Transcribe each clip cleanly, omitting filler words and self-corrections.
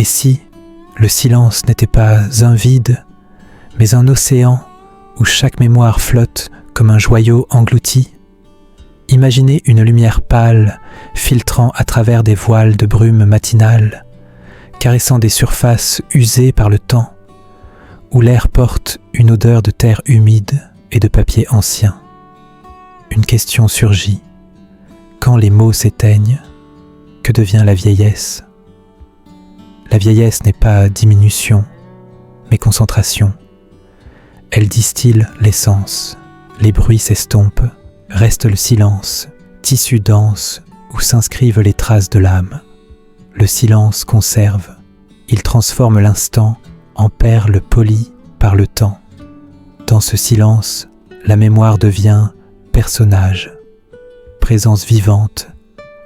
Et si le silence n'était pas un vide, mais un océan où chaque mémoire flotte comme un joyau englouti? Imaginez une lumière pâle filtrant à travers des voiles de brume matinale, caressant des surfaces usées par le temps, où l'air porte une odeur de terre humide et de papier ancien. Une question surgit. Quand les mots s'éteignent, que devient la vieillesse? La vieillesse n'est pas diminution, mais concentration. Elle distille l'essence, les bruits s'estompent, reste le silence, tissu dense où s'inscrivent les traces de l'âme. Le silence conserve, il transforme l'instant en perles polies par le temps. Dans ce silence, la mémoire devient personnage, présence vivante.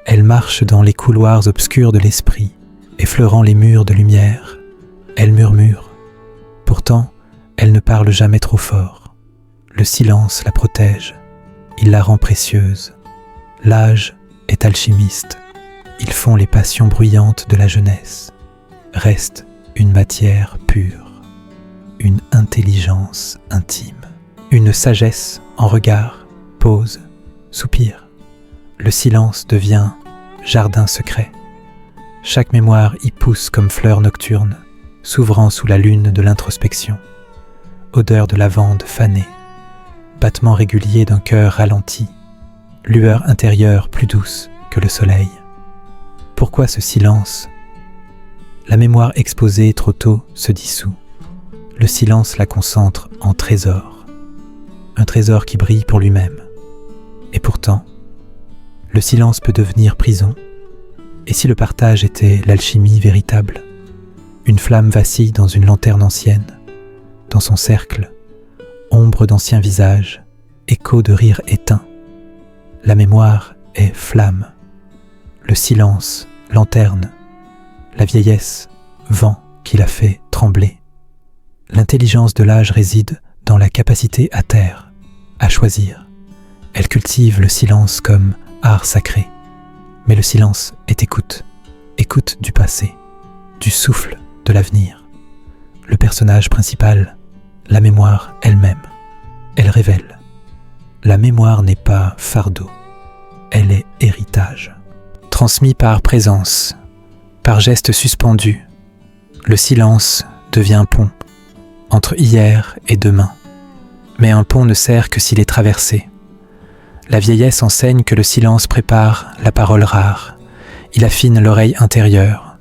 Elle marche dans les couloirs obscurs de l'esprit, effleurant les murs de lumière. Elle murmure. Pourtant, elle ne parle jamais trop fort. Le silence la protège. Il la rend précieuse. L'âge est alchimiste. Ils font les passions bruyantes de la jeunesse. Reste une matière pure, une intelligence intime, une sagesse en regard, pause, soupir. Le silence devient jardin secret. Chaque mémoire y pousse comme fleur nocturne, s'ouvrant sous la lune de l'introspection. Odeur de lavande fanée, battement régulier d'un cœur ralenti, lueur intérieure plus douce que le soleil. Pourquoi ce silence? La mémoire exposée trop tôt se dissout. Le silence la concentre en trésor. Un trésor qui brille pour lui-même. Et pourtant, le silence peut devenir prison. Et si le partage était l'alchimie véritable? Une flamme vacille dans une lanterne ancienne. Dans son cercle, ombre d'anciens visages, écho de rires éteints. La mémoire est flamme. Le silence, lanterne. La vieillesse, vent qui la fait trembler. L'intelligence de l'âge réside dans la capacité à taire, à choisir. Elle cultive le silence comme art sacré. Mais le silence est écoute, écoute du passé, du souffle de l'avenir. Le personnage principal, la mémoire elle-même, elle révèle. La mémoire n'est pas fardeau, elle est héritage. Transmis par présence, par geste suspendu, le silence devient pont entre hier et demain. Mais un pont ne sert que s'il est traversé. La vieillesse enseigne que le silence prépare la parole rare. Il affine l'oreille intérieure.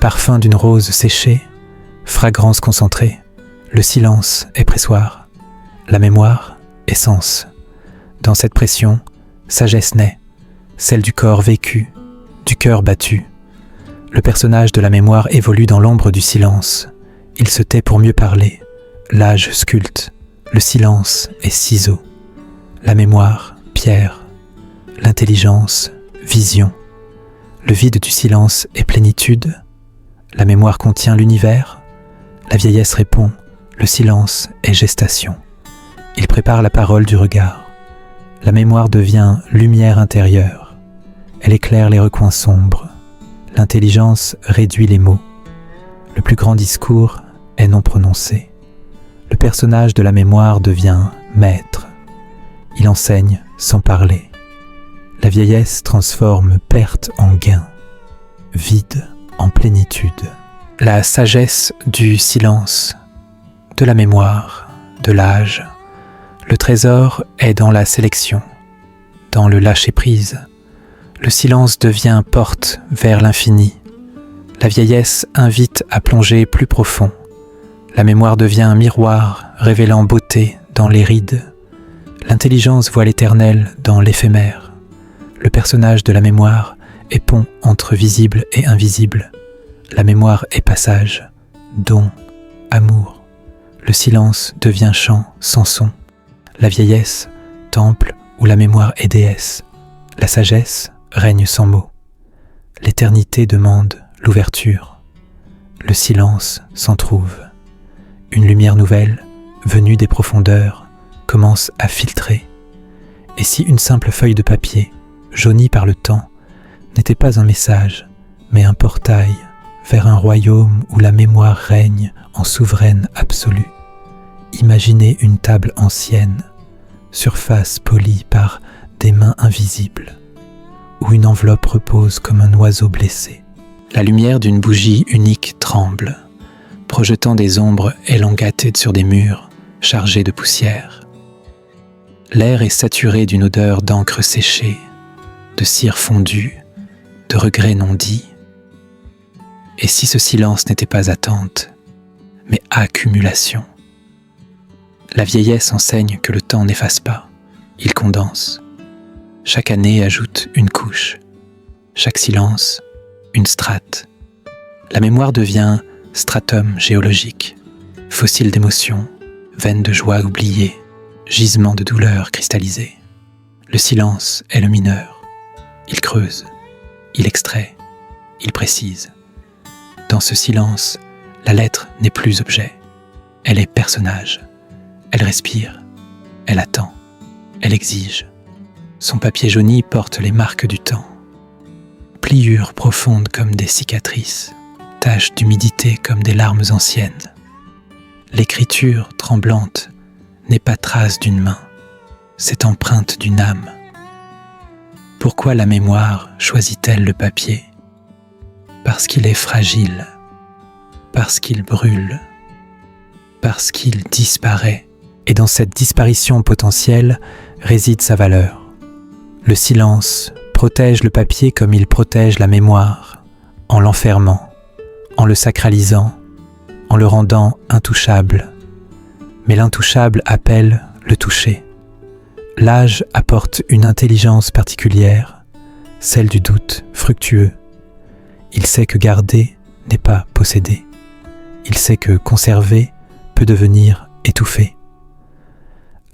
Parfum d'une rose séchée, fragrance concentrée. Le silence est pressoir. La mémoire, essence. Dans cette pression, sagesse naît, celle du corps vécu, du cœur battu. Le personnage de la mémoire évolue dans l'ombre du silence. Il se tait pour mieux parler. L'âge sculpte. Le silence est ciseau. La mémoire, pierre. L'intelligence, vision. Le vide du silence est plénitude. La mémoire contient l'univers. La vieillesse répond. Le silence est gestation. Il prépare la parole du regard. La mémoire devient lumière intérieure. Elle éclaire les recoins sombres. L'intelligence réduit les mots. Le plus grand discours est non prononcé. Le personnage de la mémoire devient maître. Il enseigne sans parler. La vieillesse transforme perte en gain, vide en plénitude. La sagesse du silence, de la mémoire, de l'âge. Le trésor est dans la sélection, dans le lâcher-prise. Le silence devient porte vers l'infini. La vieillesse invite à plonger plus profond. La mémoire devient un miroir révélant beauté dans les rides. L'intelligence voit l'éternel dans l'éphémère. Le personnage de la mémoire est pont entre visible et invisible. La mémoire est passage, don, amour. Le silence devient chant sans son. La vieillesse, temple où la mémoire est déesse. La sagesse règne sans mots. L'éternité demande l'ouverture. Le silence s'en trouve. Une lumière nouvelle, venue des profondeurs, commence à filtrer. Et si une simple feuille de papier, jaunie par le temps, n'était pas un message, mais un portail vers un royaume où la mémoire règne en souveraine absolue. Imaginez une table ancienne, surface polie par des mains invisibles, où une enveloppe repose comme un oiseau blessé. La lumière d'une bougie unique tremble, projetant des ombres élangatées sur des murs chargés de poussière. L'air est saturé d'une odeur d'encre séchée, de cire fondue, de regrets non dits. Et si ce silence n'était pas attente, mais accumulation? La vieillesse enseigne que le temps n'efface pas, il condense. Chaque année ajoute une couche, chaque silence, une strate. La mémoire devient stratum géologique, fossile d'émotions, veine de joie oubliée, gisement de douleur cristallisé. Le silence est le mineur. Il creuse, il extrait, il précise. Dans ce silence, la lettre n'est plus objet. Elle est personnage. Elle respire, elle attend, elle exige. Son papier jauni porte les marques du temps. Pliures profondes comme des cicatrices, taches d'humidité comme des larmes anciennes. L'écriture tremblante n'est pas trace d'une main, c'est empreinte d'une âme. Pourquoi la mémoire choisit-elle le papier? Parce qu'il est fragile, parce qu'il brûle, parce qu'il disparaît. Et dans cette disparition potentielle réside sa valeur. Le silence protège le papier comme il protège la mémoire, en l'enfermant, en le sacralisant, en le rendant intouchable. Mais l'intouchable appelle le toucher. L'âge apporte une intelligence particulière, celle du doute fructueux. Il sait que garder n'est pas posséder. Il sait que conserver peut devenir étouffer.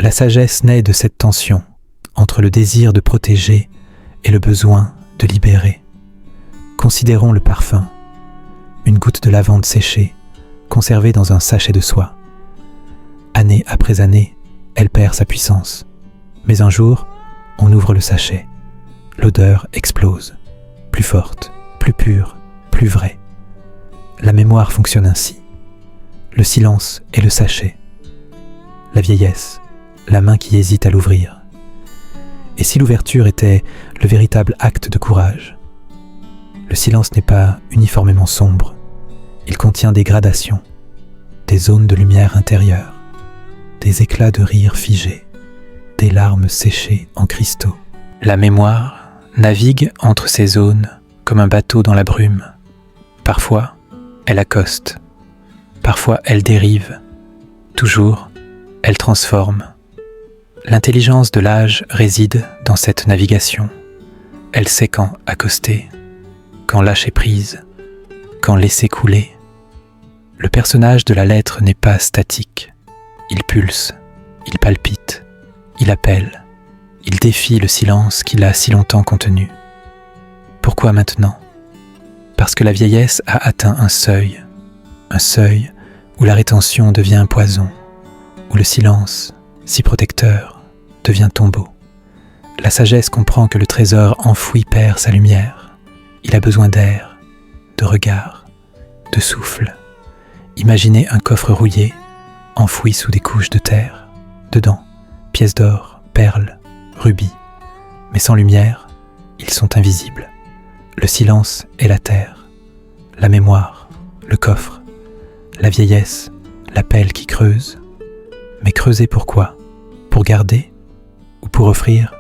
La sagesse naît de cette tension entre le désir de protéger et le besoin de libérer. Considérons le parfum, une goutte de lavande séchée, conservée dans un sachet de soie. Année après année, elle perd sa puissance. Mais un jour, on ouvre le sachet. L'odeur explose, plus forte, plus pure, plus vraie. La mémoire fonctionne ainsi. Le silence est le sachet. La vieillesse, la main qui hésite à l'ouvrir. Et si l'ouverture était le véritable acte de courage? Le silence n'est pas uniformément sombre. Il contient des gradations, des zones de lumière intérieure, des éclats de rire figés, des larmes séchées en cristaux. La mémoire navigue entre ces zones comme un bateau dans la brume. Parfois, elle accoste. Parfois, elle dérive. Toujours, elle transforme. L'intelligence de l'âge réside dans cette navigation. Elle sait quand accoster, quand lâcher prise, quand laisser couler. Le personnage de la lettre n'est pas statique. Il pulse, il palpite, il appelle, il défie le silence qu'il a si longtemps contenu. Pourquoi maintenant? Parce que la vieillesse a atteint un seuil où la rétention devient un poison, où le silence, si protecteur, devient tombeau. La sagesse comprend que le trésor enfoui perd sa lumière. Il a besoin d'air, de regard, de souffle. Imaginez un coffre rouillé, enfoui sous des couches de terre. Dedans, pièces d'or, perles, rubis. Mais sans lumière, ils sont invisibles. Le silence est la terre, la mémoire, le coffre, la vieillesse, la pelle qui creuse. Mais creuser pourquoi? Pour garder ou pour offrir?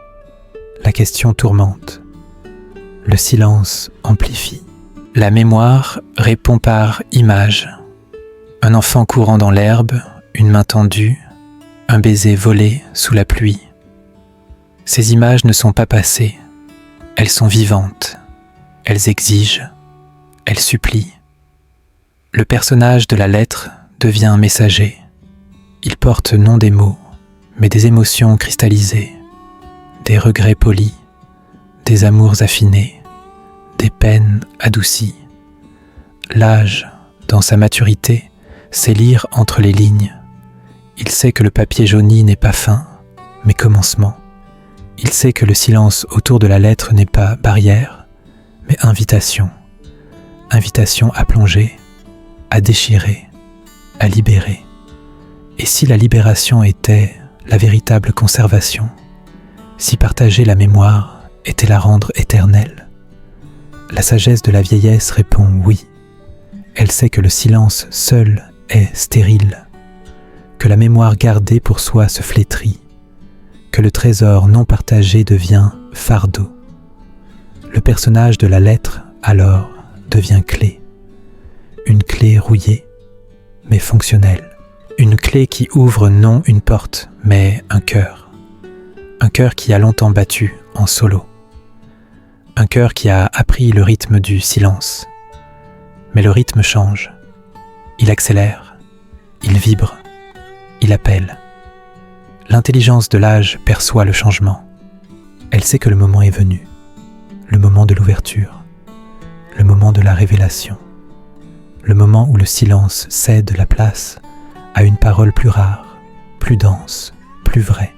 La question tourmente. Le silence amplifie. La mémoire répond par image. Un enfant courant dans l'herbe, une main tendue, un baiser volé sous la pluie. Ces images ne sont pas passées. Elles sont vivantes. Elles exigent. Elles supplient. Le personnage de la lettre devient un messager. Il porte non des mots, mais des émotions cristallisées, des regrets polis, des amours affinés, des peines adoucies. L'âge, dans sa maturité, sait lire entre les lignes. Il sait que le papier jauni n'est pas fin, mais commencement. Il sait que le silence autour de la lettre n'est pas barrière, mais invitation. invitation à plonger, à déchirer, à libérer. Et si la libération était la véritable conservation, si partager la mémoire était la rendre éternelle? La sagesse de la vieillesse répond oui. Elle sait que le silence seul est stérile, que la mémoire gardée pour soi se flétrit, que le trésor non partagé devient fardeau. Le personnage de la lettre, alors, devient clé. Une clé rouillée, mais fonctionnelle. Une clé qui ouvre non une porte, mais un cœur. Un cœur qui a longtemps battu en solo. Un cœur qui a appris le rythme du silence. Mais le rythme change. Il accélère. Il vibre. Il appelle. L'intelligence de l'âge perçoit le changement. Elle sait que le moment est venu. Le moment de l'ouverture. Le moment de la révélation. Le moment où le silence cède la place à une parole plus rare, plus dense, plus vraie.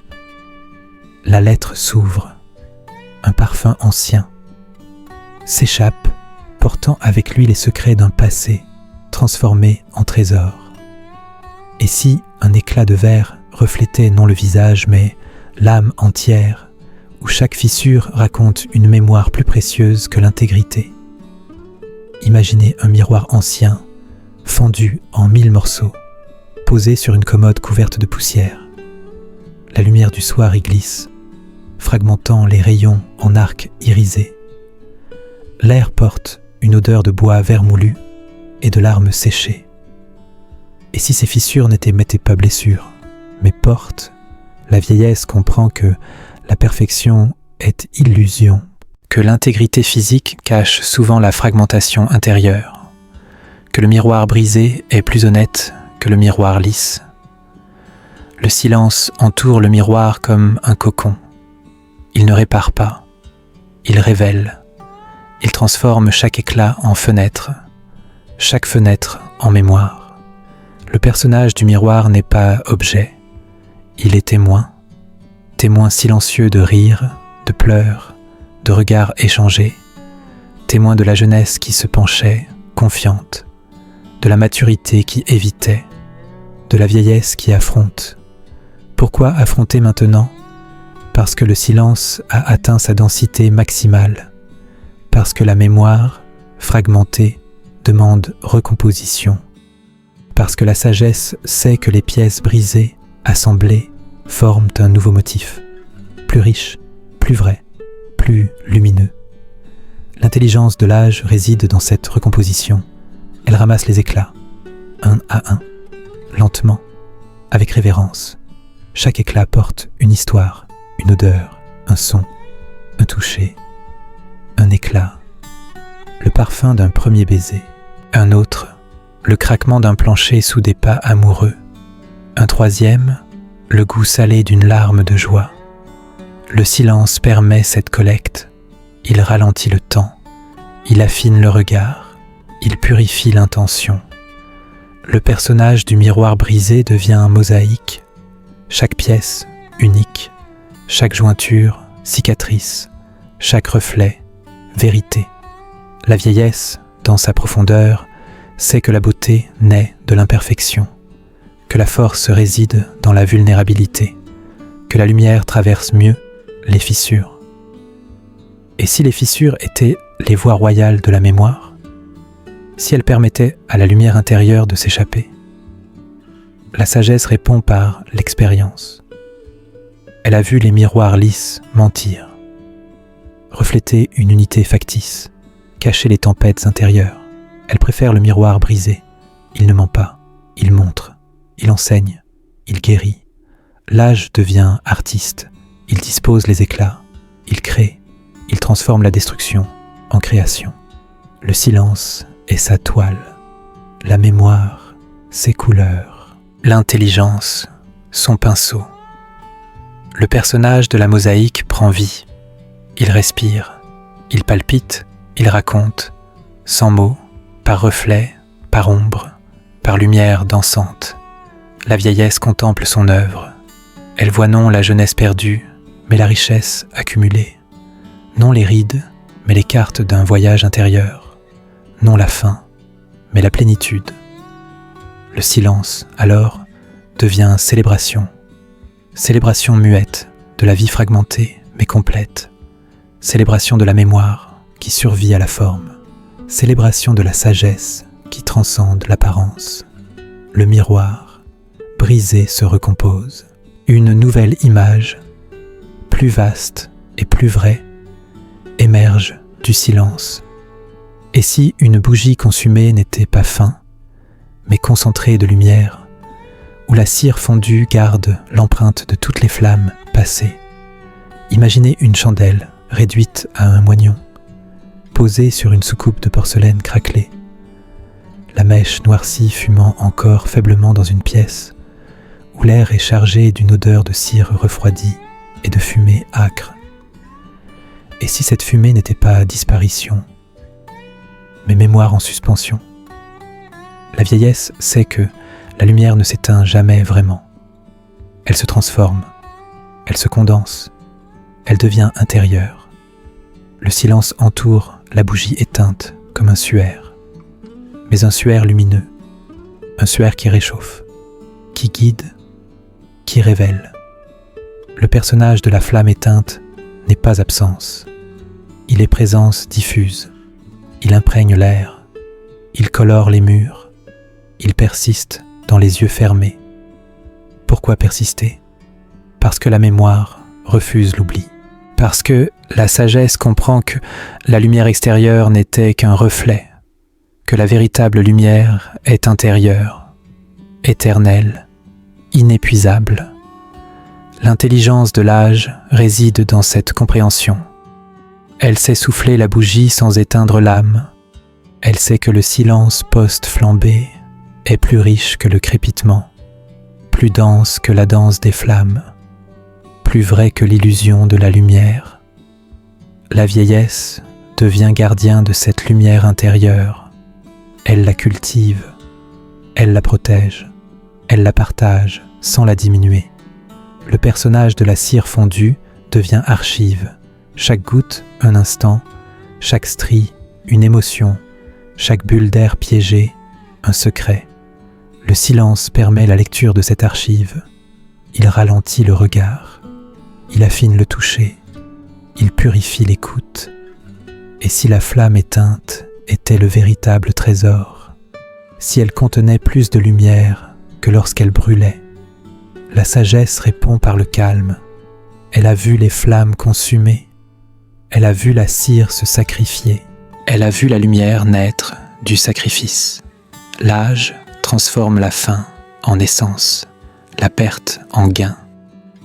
La lettre s'ouvre. Un parfum ancien s'échappe, portant avec lui les secrets d'un passé transformé en trésor. Et si un éclat de verre reflétait non le visage, mais l'âme entière, où chaque fissure raconte une mémoire plus précieuse que l'intégrité? Imaginez un miroir ancien, fendu en 1000 morceaux, posé sur une commode couverte de poussière. La lumière du soir y glisse, fragmentant les rayons en arcs irisés. L'air porte une odeur de bois vermoulu et de larmes séchées. Et si ces fissures n'étaient pas blessures, mais portes, la vieillesse comprend que la perfection est illusion, que l'intégrité physique cache souvent la fragmentation intérieure, que le miroir brisé est plus honnête que le miroir lisse. Le silence entoure le miroir comme un cocon. Il ne répare pas, il révèle. Il transforme chaque éclat en fenêtre, chaque fenêtre en mémoire. Le personnage du miroir n'est pas objet, il est témoin, témoin silencieux de rires, de pleurs, de regards échangés, témoin de la jeunesse qui se penchait, confiante, de la maturité qui évitait, de la vieillesse qui affronte. Pourquoi affronter maintenant? Parce que le silence a atteint sa densité maximale. Parce que la mémoire, fragmentée, demande recomposition. Parce que la sagesse sait que les pièces brisées, assemblées, forment un nouveau motif, plus riche, plus vrai, plus lumineux. L'intelligence de l'âge réside dans cette recomposition. Elle ramasse les éclats, un à un, lentement, avec révérence. Chaque éclat porte une histoire, une odeur, un son, un toucher, un éclat, le parfum d'un premier baiser, un autre, le craquement d'un plancher sous des pas amoureux, un troisième, le goût salé d'une larme de joie. Le silence permet cette collecte, il ralentit le temps, il affine le regard, il purifie l'intention. Le personnage du miroir brisé devient un mosaïque, chaque pièce unique, chaque jointure cicatrice, chaque reflet vérité. La vieillesse, dans sa profondeur, sait que la beauté naît de l'imperfection, que la force réside dans la vulnérabilité, que la lumière traverse mieux les fissures. Et si les fissures étaient les voies royales de la mémoire, si elles permettaient à la lumière intérieure de s'échapper? La sagesse répond par l'expérience. Elle a vu les miroirs lisses mentir, refléter une unité factice, cacher les tempêtes intérieures. Elle préfère le miroir brisé. Il ne ment pas, il montre, il enseigne, il guérit. L'âge devient artiste, il dispose les éclats, il crée, il transforme la destruction en création. Le silence est sa toile, la mémoire, ses couleurs, l'intelligence, son pinceau. Le personnage de la mosaïque prend vie. Il respire, il palpite, il raconte, sans mots, par reflet, par ombre, par lumière dansante. La vieillesse contemple son œuvre. Elle voit non la jeunesse perdue, mais la richesse accumulée. Non les rides, mais les cartes d'un voyage intérieur. non la fin, mais la plénitude. Le silence, alors, devient célébration. Célébration muette de la vie fragmentée mais complète. Célébration de la mémoire qui survit à la forme. Célébration de la sagesse qui transcende l'apparence. Le miroir, brisé, se recompose. Une nouvelle image, plus vaste et plus vraie, émerge du silence. Et si une bougie consumée n'était pas fin, mais concentrée de lumière, où la cire fondue garde l'empreinte de toutes les flammes passées, imaginez une chandelle réduite à un moignon, posée sur une soucoupe de porcelaine craquelée, la mèche noircie fumant encore faiblement dans une pièce, où l'air est chargé d'une odeur de cire refroidie et de fumée âcre. Et si cette fumée n'était pas disparition, mais mémoire en suspension? La vieillesse sait que la lumière ne s'éteint jamais vraiment. Elle se transforme, elle se condense, elle devient intérieure. Le silence entoure la bougie éteinte comme un suaire, mais un suaire lumineux, un suaire qui réchauffe, qui guide, qui révèle. Le personnage de la flamme éteinte n'est pas absence, il est présence diffuse, il imprègne l'air, il colore les murs, il persiste dans les yeux fermés. Pourquoi persister? Parce que la mémoire refuse l'oubli. Parce que la sagesse comprend que la lumière extérieure n'était qu'un reflet, que la véritable lumière est intérieure, éternelle, inépuisable. L'intelligence de l'âge réside dans cette compréhension. Elle sait souffler la bougie sans éteindre l'âme. Elle sait que le silence post-flambé est plus riche que le crépitement, plus dense que la danse des flammes, plus vrai que l'illusion de la lumière. La vieillesse devient gardien de cette lumière intérieure. Elle la cultive, elle la protège, elle la partage sans la diminuer. Le personnage de la cire fondue devient archive. Chaque goutte, un instant, chaque strie, une émotion, chaque bulle d'air piégée, un secret. Le silence permet la lecture de cette archive. Il ralentit le regard, il affine le toucher, il purifie l'écoute. Et si la flamme éteinte était le véritable trésor, si elle contenait plus de lumière que lorsqu'elle brûlait, la sagesse répond par le calme. Elle a vu les flammes consumées, elle a vu la cire se sacrifier, elle a vu la lumière naître du sacrifice. L'âge transforme la fin en essence, la perte en gain,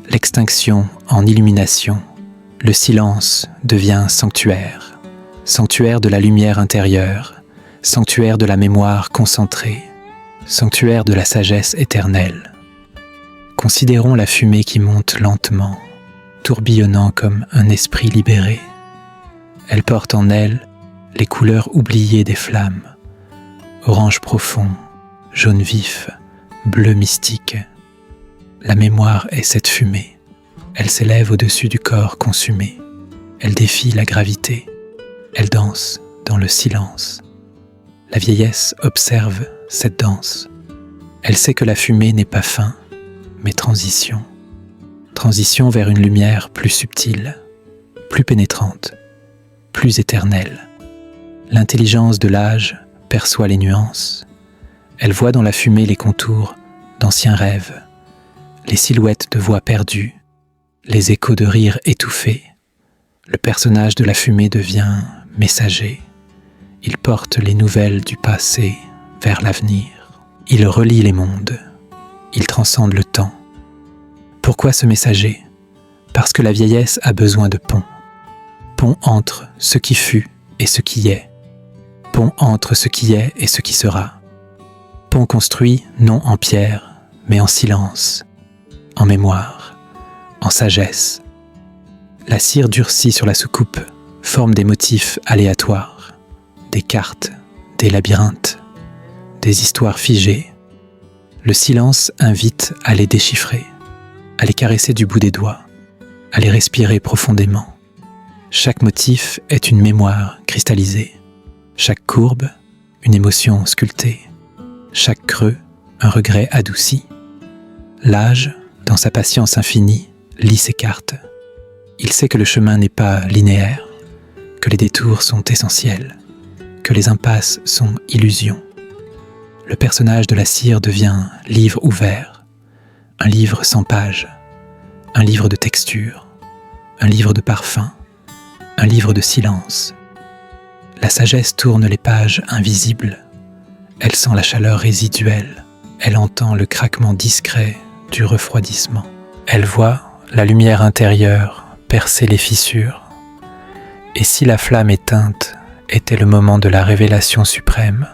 l'extinction en illumination. Le silence devient sanctuaire, sanctuaire de la lumière intérieure, sanctuaire de la mémoire concentrée, sanctuaire de la sagesse éternelle. Considérons la fumée qui monte lentement, tourbillonnant comme un esprit libéré. Elle porte en elle les couleurs oubliées des flammes, orange profond, jaune vif, bleu mystique. La mémoire est cette fumée. Elle s'élève au-dessus du corps consumé. Elle défie la gravité. Elle danse dans le silence. La vieillesse observe cette danse. Elle sait que la fumée n'est pas fin, mais transition. Transition vers une lumière plus subtile, plus pénétrante, plus éternelle. L'intelligence de l'âge perçoit les nuances. Elle voit dans la fumée les contours d'anciens rêves, les silhouettes de voix perdues, les échos de rires étouffés. Le personnage de la fumée devient messager. Il porte les nouvelles du passé vers l'avenir. Il relie les mondes. Il transcende le temps. Pourquoi ce messager? Parce que la vieillesse a besoin de ponts. Pont entre ce qui fut et ce qui est. Pont entre ce qui est et ce qui sera. Pont construit non en pierre, mais en silence, en mémoire, en sagesse. La cire durcie sur la soucoupe forme des motifs aléatoires, des cartes, des labyrinthes, des histoires figées. Le silence invite à les déchiffrer, à les caresser du bout des doigts, à les respirer profondément. Chaque motif est une mémoire cristallisée. Chaque courbe, une émotion sculptée. Chaque creux, un regret adouci. L'âge, dans sa patience infinie, lit ses cartes. Il sait que le chemin n'est pas linéaire, que les détours sont essentiels, que les impasses sont illusions. Le personnage de la cire devient livre ouvert, un livre sans pages, un livre de texture, un livre de parfum, un livre de silence. La sagesse tourne les pages invisibles. Elle sent la chaleur résiduelle. Elle entend le craquement discret du refroidissement. Elle voit la lumière intérieure percer les fissures. Et si la flamme éteinte était le moment de la révélation suprême,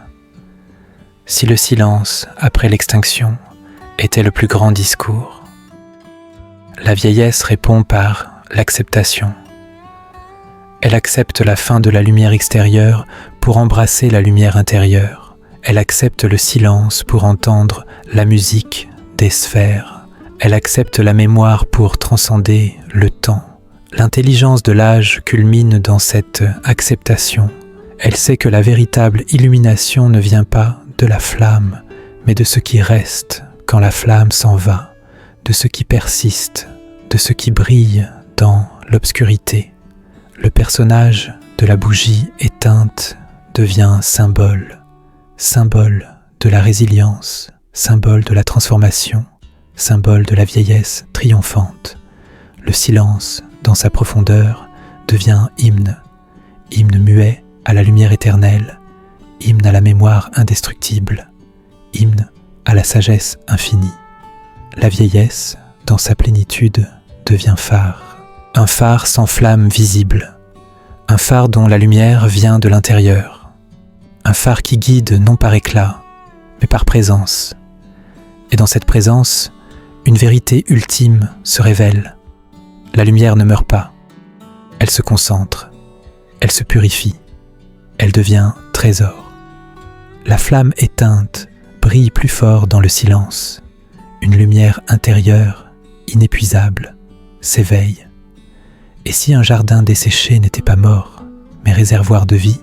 si le silence après l'extinction était le plus grand discours, la vieillesse répond par l'acceptation. Elle accepte la fin de la lumière extérieure pour embrasser la lumière intérieure. Elle accepte le silence pour entendre la musique des sphères. Elle accepte la mémoire pour transcender le temps. L'intelligence de l'âge culmine dans cette acceptation. Elle sait que la véritable illumination ne vient pas de la flamme, mais de ce qui reste quand la flamme s'en va, de ce qui persiste, de ce qui brille dans l'obscurité. Le personnage de la bougie éteinte devient symbole, symbole de la résilience, symbole de la transformation, symbole de la vieillesse triomphante. Le silence, dans sa profondeur, devient hymne, hymne muet à la lumière éternelle, hymne à la mémoire indestructible, hymne à la sagesse infinie. La vieillesse, dans sa plénitude, devient phare. Un phare sans flamme visible, un phare dont la lumière vient de l'intérieur, un phare qui guide non par éclat, mais par présence. Et dans cette présence, une vérité ultime se révèle. La lumière ne meurt pas, elle se concentre, elle se purifie, elle devient trésor. La flamme éteinte brille plus fort dans le silence. Une lumière intérieure, inépuisable, s'éveille. Et si un jardin desséché n'était pas mort, mais réservoir de vie,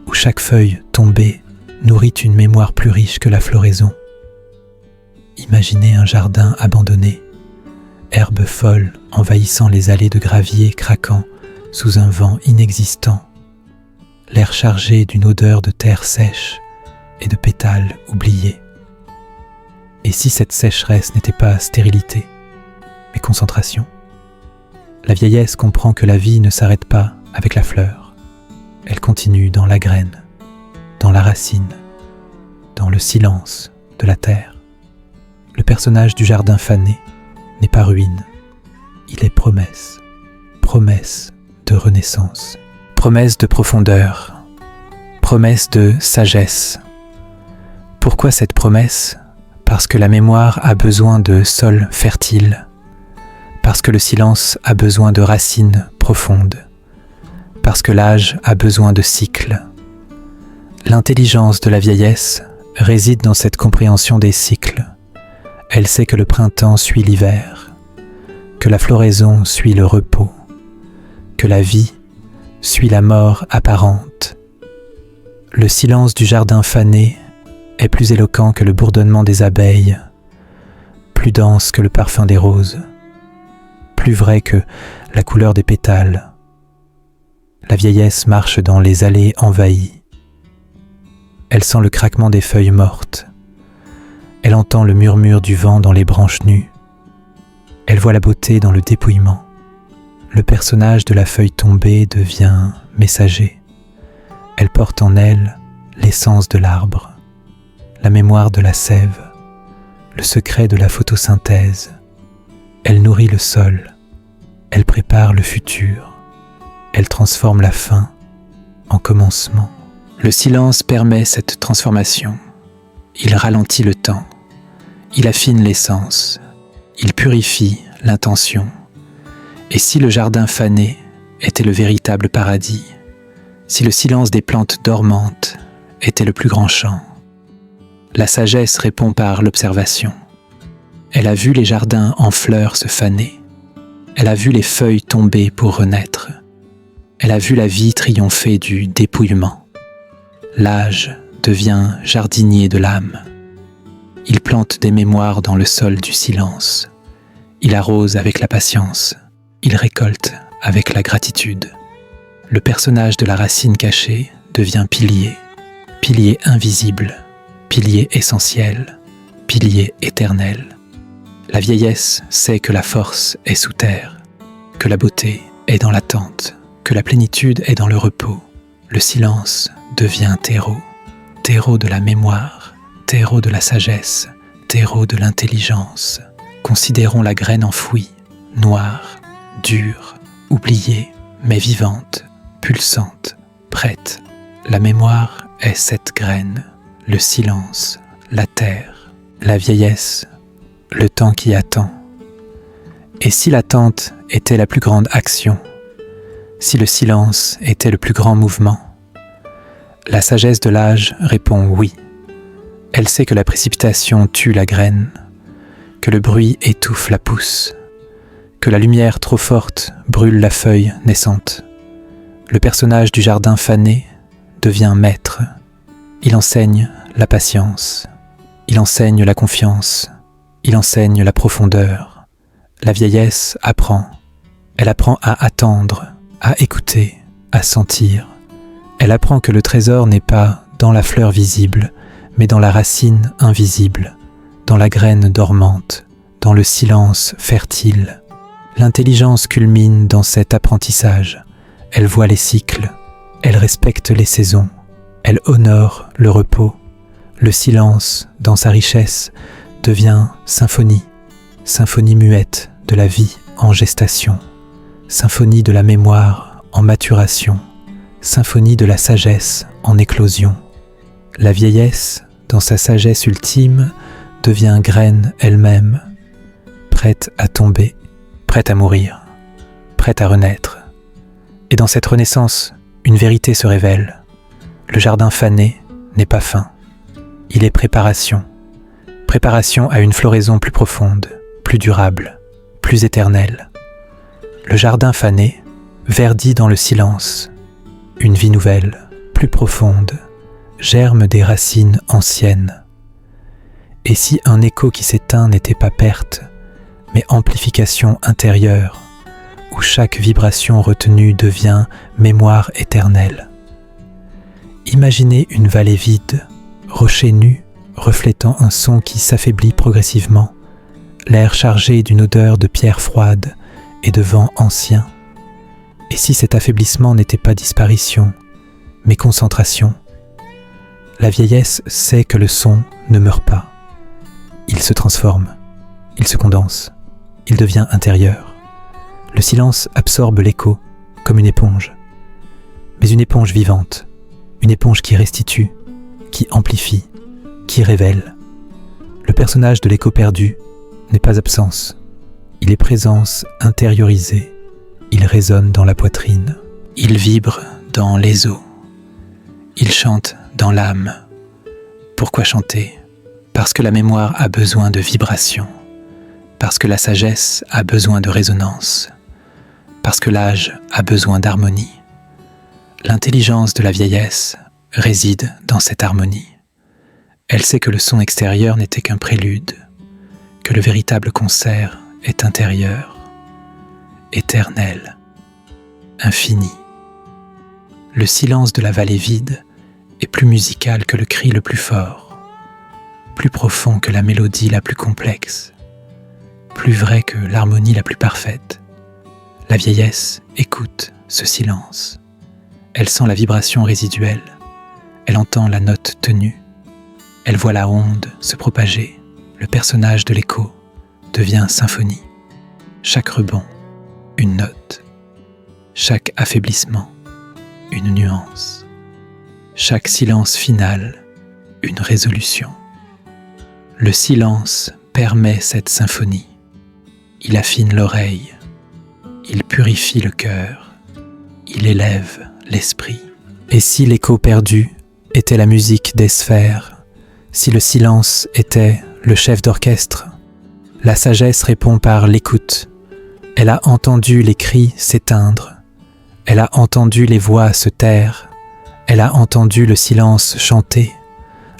où chaque feuille tombée nourrit une mémoire plus riche que la floraison? Imaginez un jardin abandonné, herbes folles envahissant les allées de gravier craquant sous un vent inexistant, l'air chargé d'une odeur de terre sèche et de pétales oubliés. Et si cette sécheresse n'était pas stérilité, mais concentration? La vieillesse comprend que la vie ne s'arrête pas avec la fleur. Elle continue dans la graine, dans la racine, dans le silence de la terre. Le personnage du jardin fané n'est pas ruine, il est promesse, promesse de renaissance, promesse de profondeur, promesse de sagesse. Pourquoi cette promesse? Parce que la mémoire a besoin de sol fertile, parce que le silence a besoin de racines profondes, parce que l'âge a besoin de cycles. L'intelligence de la vieillesse réside dans cette compréhension des cycles. Elle sait que le printemps suit l'hiver, que la floraison suit le repos, que la vie suit la mort apparente. Le silence du jardin fané est plus éloquent que le bourdonnement des abeilles, plus dense que le parfum des roses, plus vrai que la couleur des pétales. La vieillesse marche dans les allées envahies. Elle sent le craquement des feuilles mortes. Elle entend le murmure du vent dans les branches nues. Elle voit la beauté dans le dépouillement. Le personnage de la feuille tombée devient messager. Elle porte en elle l'essence de l'arbre, la mémoire de la sève, le secret de la photosynthèse. Elle nourrit le sol, elle prépare le futur, elle transforme la fin en commencement. Le silence permet cette transformation. Il ralentit le temps, il affine l'essence, il purifie l'intention. Et si le jardin fané était le véritable paradis, si le silence des plantes dormantes était le plus grand chant? La sagesse répond par l'observation. Elle a vu les jardins en fleurs se faner. Elle a vu les feuilles tomber pour renaître. Elle a vu la vie triompher du dépouillement. L'âge devient jardinier de l'âme. Il plante des mémoires dans le sol du silence. Il arrose avec la patience. Il récolte avec la gratitude. Le personnage de la racine cachée devient pilier, pilier invisible, pilier essentiel, pilier éternel. La vieillesse sait que la force est sous terre, que la beauté est dans l'attente, que la plénitude est dans le repos. Le silence devient terreau, terreau de la mémoire, terreau de la sagesse, terreau de l'intelligence. Considérons la graine enfouie, noire, dure, oubliée, mais vivante, pulsante, prête. La mémoire est cette graine, le silence, la terre, la vieillesse, le temps qui attend. Et si l'attente était la plus grande action, si le silence était le plus grand mouvement, la sagesse de l'âge répond oui. Elle sait que la précipitation tue la graine, que le bruit étouffe la pousse, que la lumière trop forte brûle la feuille naissante. Le personnage du jardin fané devient maître. Il enseigne la patience, il enseigne la confiance, il enseigne la profondeur. La vieillesse apprend. Elle apprend à attendre, à écouter, à sentir. Elle apprend que le trésor n'est pas dans la fleur visible, mais dans la racine invisible, dans la graine dormante, dans le silence fertile. L'intelligence culmine dans cet apprentissage. Elle voit les cycles, elle respecte les saisons, elle honore le repos. Le silence, dans sa richesse, devient symphonie, symphonie muette de la vie en gestation, symphonie de la mémoire en maturation, symphonie de la sagesse en éclosion. La vieillesse, dans sa sagesse ultime, devient graine elle-même, prête à tomber, prête à mourir, prête à renaître. Et dans cette renaissance, une vérité se révèle. Le jardin fané n'est pas fin. Il est préparation. Préparation à une floraison plus profonde, plus durable, plus éternelle. Le jardin fané verdit dans le silence. Une vie nouvelle, plus profonde, germe des racines anciennes. Et si un écho qui s'éteint n'était pas perte, mais amplification intérieure, où chaque vibration retenue devient mémoire éternelle. Imaginez une vallée vide, rocher nu, reflétant un son qui s'affaiblit progressivement, l'air chargé d'une odeur de pierre froide et de vent ancien. Et si cet affaiblissement n'était pas disparition, mais concentration? La vieillesse sait que le son ne meurt pas. Il se transforme, il se condense, il devient intérieur. Le silence absorbe l'écho comme une éponge, mais une éponge vivante, une éponge qui restitue, qui amplifie, qui révèle. Le personnage de l'écho perdu n'est pas absence, il est présence intériorisée, il résonne dans la poitrine, il vibre dans les os, il chante dans l'âme. Pourquoi chanter? Parce que la mémoire a besoin de vibration, parce que la sagesse a besoin de résonance, parce que l'âge a besoin d'harmonie. L'intelligence de la vieillesse réside dans cette harmonie. Elle sait que le son extérieur n'était qu'un prélude, que le véritable concert est intérieur, éternel, infini. Le silence de la vallée vide est plus musical que le cri le plus fort, plus profond que la mélodie la plus complexe, plus vrai que l'harmonie la plus parfaite. La vieillesse écoute ce silence. Elle sent la vibration résiduelle. Elle entend la note tenue. Elle voit la onde se propager. Le personnage de l'écho devient symphonie. Chaque rebond, une note. Chaque affaiblissement, une nuance. Chaque silence final, une résolution. Le silence permet cette symphonie. Il affine l'oreille. Il purifie le cœur, il élève l'esprit. Et si l'écho perdu était la musique des sphères, si le silence était le chef d'orchestre, la sagesse répond par l'écoute. Elle a entendu les cris s'éteindre, elle a entendu les voix se taire, elle a entendu le silence chanter,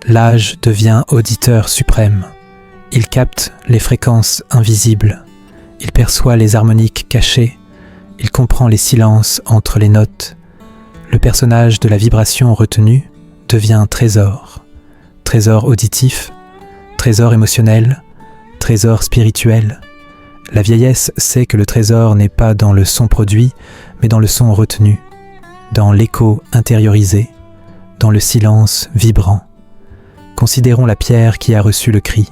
l'âge devient auditeur suprême. Il capte les fréquences invisibles. Il perçoit les harmoniques cachées. Il comprend les silences entre les notes. Le personnage de la vibration retenue devient trésor. Trésor auditif, trésor émotionnel, trésor spirituel. La vieillesse sait que le trésor n'est pas dans le son produit, mais dans le son retenu, dans l'écho intériorisé, dans le silence vibrant. Considérons la pierre qui a reçu le cri.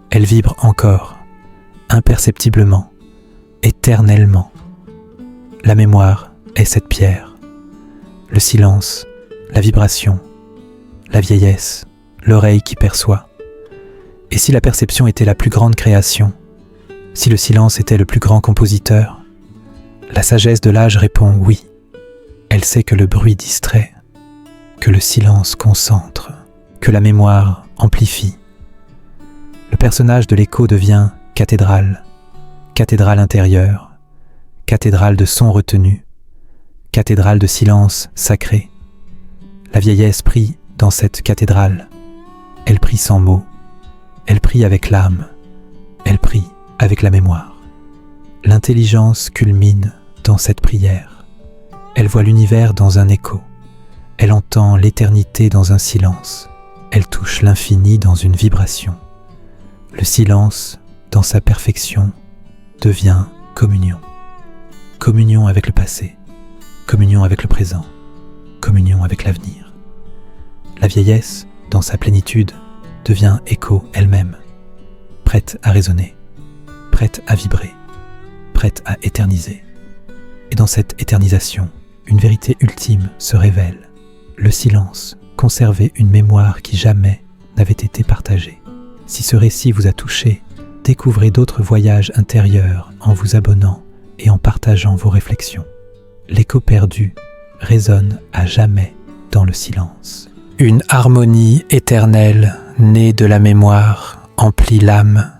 Elle vibre encore, imperceptiblement, éternellement. La mémoire est cette pierre. Le silence, la vibration, la vieillesse, l'oreille qui perçoit. Et si la perception était la plus grande création, si le silence était le plus grand compositeur, la sagesse de l'âge répond oui. Elle sait que le bruit distrait, que le silence concentre, que la mémoire amplifie. Le personnage de l'écho devient cathédrale, cathédrale intérieure, cathédrale de sons retenus, cathédrale de silence sacré. La vieillesse prie dans cette cathédrale. Elle prie sans mots, elle prie avec l'âme, elle prie avec la mémoire. L'intelligence culmine dans cette prière. Elle voit l'univers dans un écho. Elle entend l'éternité dans un silence. Elle touche l'infini dans une vibration. Le silence, dans sa perfection, devient communion. Communion avec le passé, communion avec le présent, communion avec l'avenir. La vieillesse, dans sa plénitude, devient écho elle-même, prête à résonner, prête à vibrer, prête à éterniser. Et dans cette éternisation, une vérité ultime se révèle. Le silence conservait une mémoire qui jamais n'avait été partagée. Si ce récit vous a touché, découvrez d'autres voyages intérieurs en vous abonnant et en partageant vos réflexions. L'écho perdu résonne à jamais dans le silence. Une harmonie éternelle née de la mémoire emplit l'âme